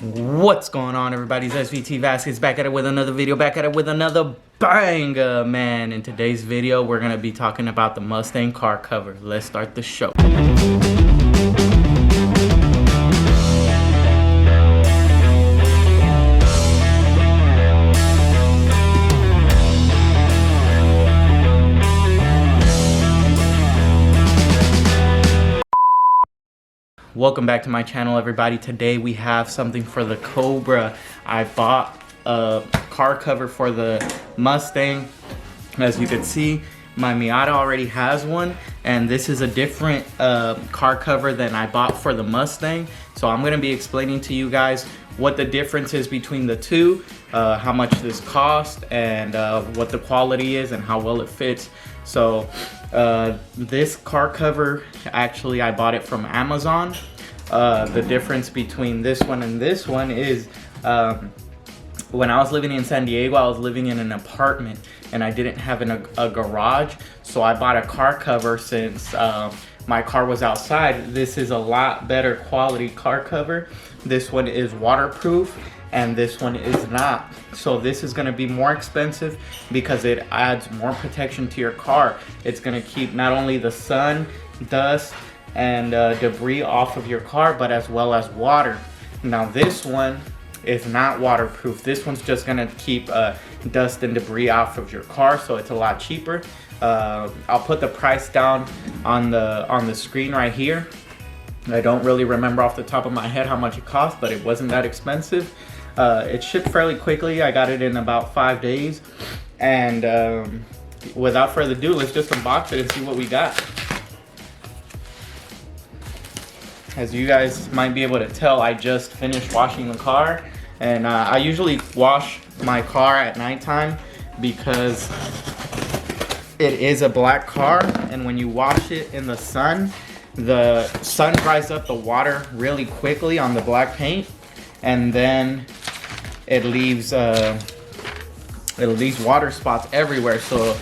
What's going on, everybody? It's SVT Vasquez back at it with another video, back at it with another banger, man. In today's video, we're going to be talking about the Mustang car cover. Let's start the show. Welcome back to my channel, everybody. Today we have something for the Cobra. I bought a car cover for the Mustang. As you can see, my Miata already has one, and this is a different car cover than I bought for the Mustang. So I'm going to be explaining to you guys what the difference is between the two, how much this cost, and what the quality is and how well it fits. So this car cover, actually I bought it from Amazon. The difference between this one and this one is when I was living in San Diego, I was living in an apartment and I didn't have a garage, so I bought a car cover. Since my car was outside, this is a lot better quality car cover. This one is waterproof and this one is not. So this is going to be more expensive because it adds more protection to your car. It's going to keep not only the sun, dust, and debris off of your car, but as well as water. Now this one is not waterproof. This one's just going to keep dust and debris off of your car, so it's a lot cheaper. I'll put the price down on the screen right here. I don't really remember off the top of my head how much it cost, but it wasn't that expensive. It shipped fairly quickly. I got it in about 5 days. And without further ado, let's just unbox it and see what we got. As you guys might be able to tell, I just finished washing the car. And I usually wash my car at nighttime because it is a black car. And when you wash it in the sun dries up the water really quickly on the black paint, and then it leaves water spots everywhere. So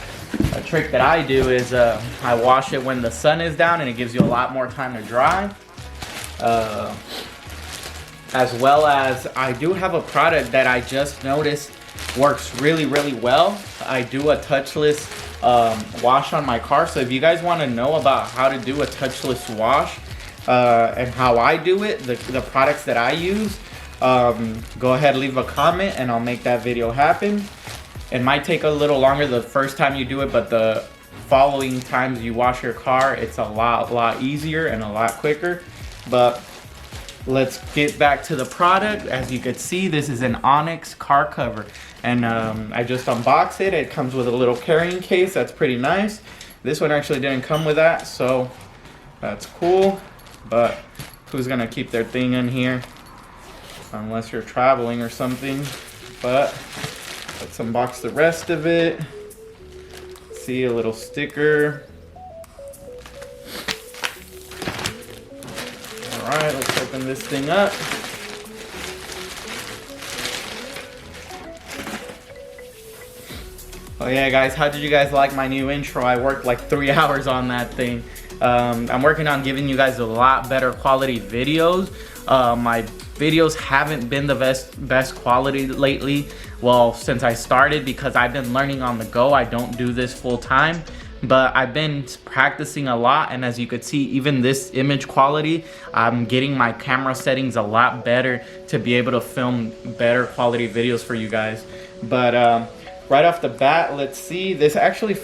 a trick that I do is I wash it when the sun is down, and it gives you a lot more time to dry. As well as I do have a product that I just noticed works really well. I do a touchless wash on my car. So if you guys want to know about how to do a touchless wash and how I do it, the products that I use, go ahead, leave a comment and I'll make that video happen. It might take a little longer the first time you do it, but the following times you wash your car, it's a lot easier and a lot quicker. But let's get back to the product. As you can see, this is an Onyx car cover, and I just unboxed it. It comes with a little carrying case. That's pretty nice. This one actually didn't come with that, so that's cool. But who's gonna keep their thing in here unless you're traveling or something? But let's unbox the rest of it. See, a little sticker. Alright, let's open this thing up. Oh yeah, guys, how did you guys like my new intro? I worked like 3 hours on that thing. I'm working on giving you guys a lot better quality videos. My videos haven't been the best quality lately, well, since I started, because I've been learning on the go. I don't do this full time, but I've been practicing a lot, and as you could see, even this image quality, I'm getting my camera settings a lot better to be able to film better quality videos for you guys. But right off the bat, let's see, this actually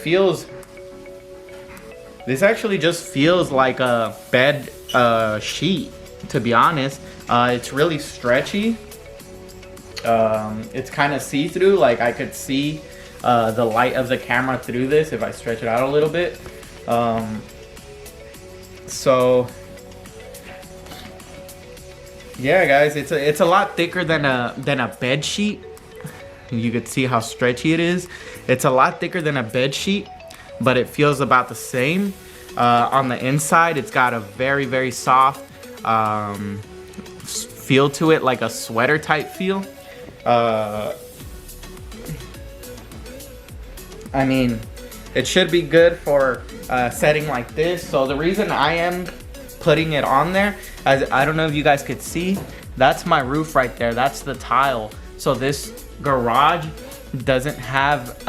just feels like a bed sheet, to be honest. It's really stretchy. It's kind of see-through, like I could see the light of the camera through this if I stretch it out a little bit. So yeah, guys, it's a lot thicker than a bed sheet. You could see how stretchy it is. It's a lot thicker than a bed sheet, but it feels about the same. On the inside, it's got a very soft feel to it, like a sweater type feel. I mean, it should be good for a setting like this. So the reason I am putting it on there, as I don't know if you guys could see, That's my roof right there. That's the tile. So this garage doesn't have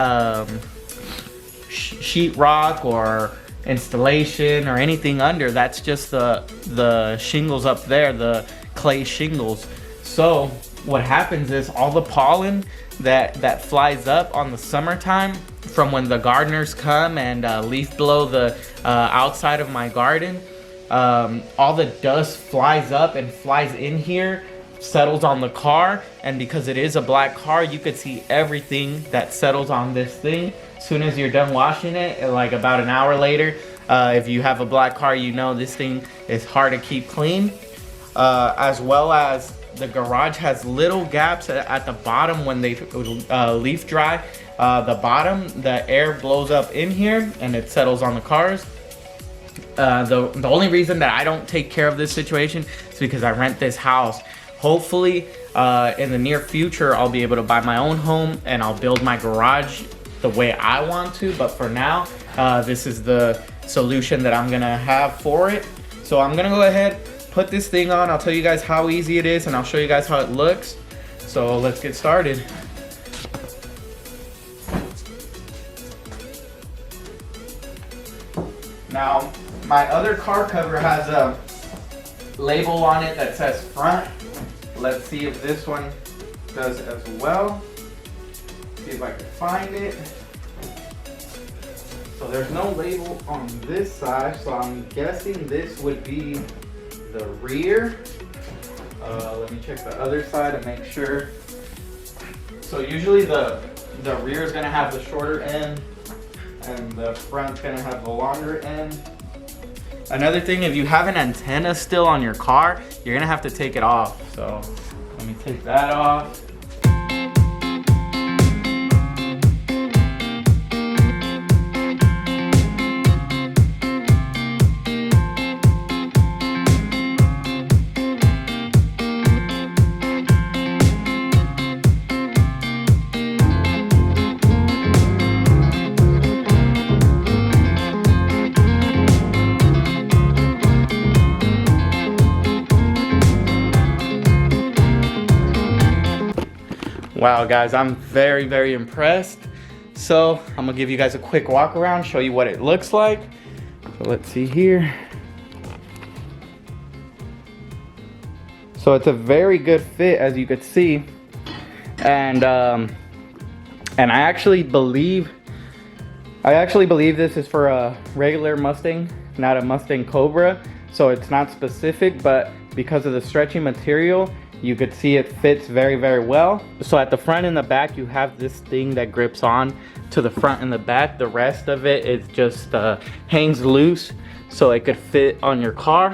sheetrock or installation or anything under. That's just the shingles up there, the clay shingles. So what happens is all the pollen that flies up on the summertime from when the gardeners come and leaf blow the outside of my garden, all the dust flies up and flies in here, settles on the car, and because it is a black car, you could see everything that settles on this thing. As soon as you're done washing it, like about an hour later, if you have a black car, you know this thing is hard to keep clean. As well as the garage has little gaps at the bottom when they leaf dry. The bottom, the air blows up in here and it settles on the cars. The only reason that I don't take care of this situation is because I rent this house. Hopefully, in the near future, I'll be able to buy my own home and I'll build my garage the way I want to. But for now, this is the solution that I'm gonna have for it. So I'm gonna go ahead, put this thing on. I'll tell you guys how easy it is and I'll show you guys how it looks. So let's get started. Now, my other car cover has a label on it that says front. Let's see if this one does as well. See if I can find it. So there's no label on this side, so I'm guessing this would be the rear. Let me check the other side and make sure. So usually the rear is gonna have the shorter end and the front's gonna have the longer end. Another thing, if you have an antenna still on your car, you're gonna have to take it off. So let me take that off. Wow guys, I'm very, very impressed. So I'm gonna give you guys a quick walk around, show you what it looks like. So let's see here. So it's a very good fit, as you could see. And I actually believe this is for a regular Mustang, not a Mustang Cobra. So it's not specific, but because of the stretchy material, you could see it fits very, very well. So at the front and the back, you have this thing that grips on to the front and the back. The rest of it is just hangs loose so it could fit on your car.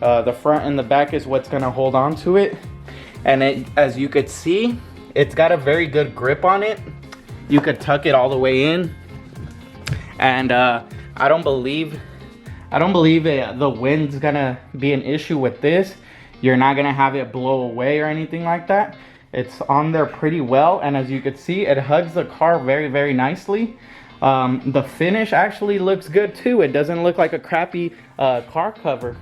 The front and the back is what's gonna hold on to it. And as you could see, it's got a very good grip on it. You could tuck it all the way in. And I don't believe the wind's gonna be an issue with this. You're not gonna have it blow away or anything like that. It's on there pretty well, and as you can see, it hugs the car very, very nicely. The finish actually looks good too. It doesn't look like a crappy car cover.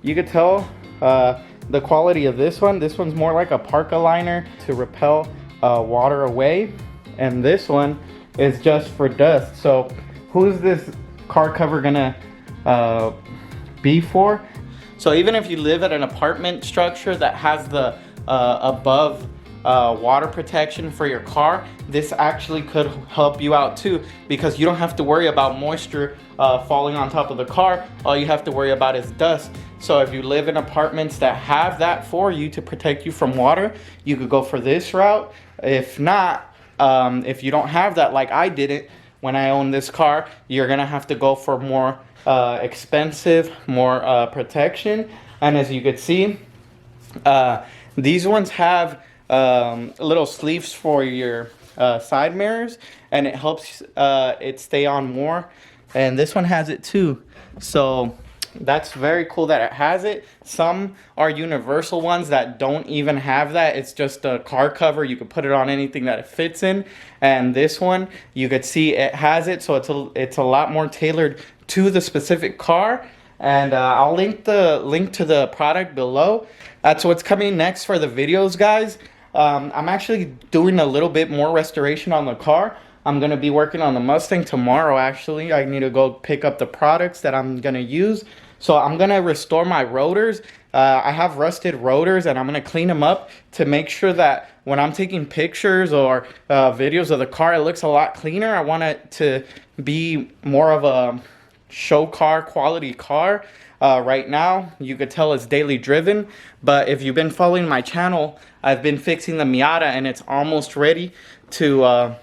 You could tell the quality of this one. This one's more like a parka liner to repel water away, and this one is just for dust. So who's this car cover gonna be for? So even if you live at an apartment structure that has the above water protection for your car, this actually could help you out too, because you don't have to worry about moisture falling on top of the car. All you have to worry about is dust. So if you live in apartments that have that for you to protect you from water, you could go for this route. If not, if you don't have that, like I didn't when I owned this car, you're gonna have to go for more expensive, more protection. And as you could see, these ones have little sleeves for your side mirrors, and it helps it stay on more. And this one has it too, so that's very cool that it has it. Some are universal ones that don't even have that. It's just a car cover. You can put it on anything that it fits in. And this one, you could see it has it, so it's a lot more tailored to the specific car. and I'll link to the product below. That's what's coming next for the videos, guys. I'm actually doing a little bit more restoration on the car. I'm gonna be working on the Mustang tomorrow. Actually, I need to go pick up the products that I'm gonna use. So I'm gonna restore my rotors. I have rusted rotors, and I'm gonna clean them up to make sure that when I'm taking pictures or videos of the car, it looks a lot cleaner. I want it to be more of a show car, quality car. Right now, you could tell it's daily driven, but if you've been following my channel, I've been fixing the Miata, and it's almost ready to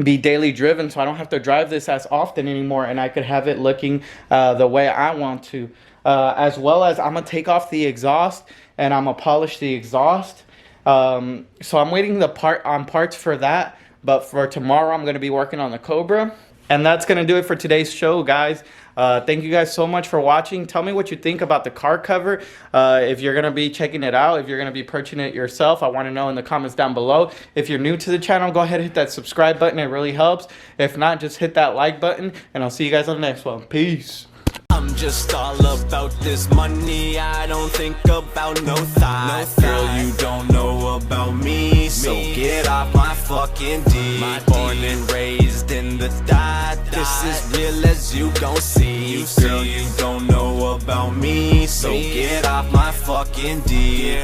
be daily driven, so I don't have to drive this as often anymore, and I could have it looking the way I want to. As well as I'm gonna take off the exhaust, and I'm gonna polish the exhaust. So I'm waiting on parts for that, but for tomorrow I'm gonna be working on the Cobra. And that's gonna do it for today's show, guys. Thank you guys so much for watching. Tell me what you think about the car cover. If you're gonna be checking it out, if you're gonna be purchasing it yourself, I want to know in the comments down below. If you're new to the channel, go ahead and hit that subscribe button. It really helps. If not, just hit that like button, and I'll see you guys on the next one. Peace. I'm just all about this money. I don't think about no thoughts. Girl, you don't know about me, so get off my fucking D. Born and raised in the dot. This is real as you gon' see. Girl, you don't know about me, so get off my fucking D.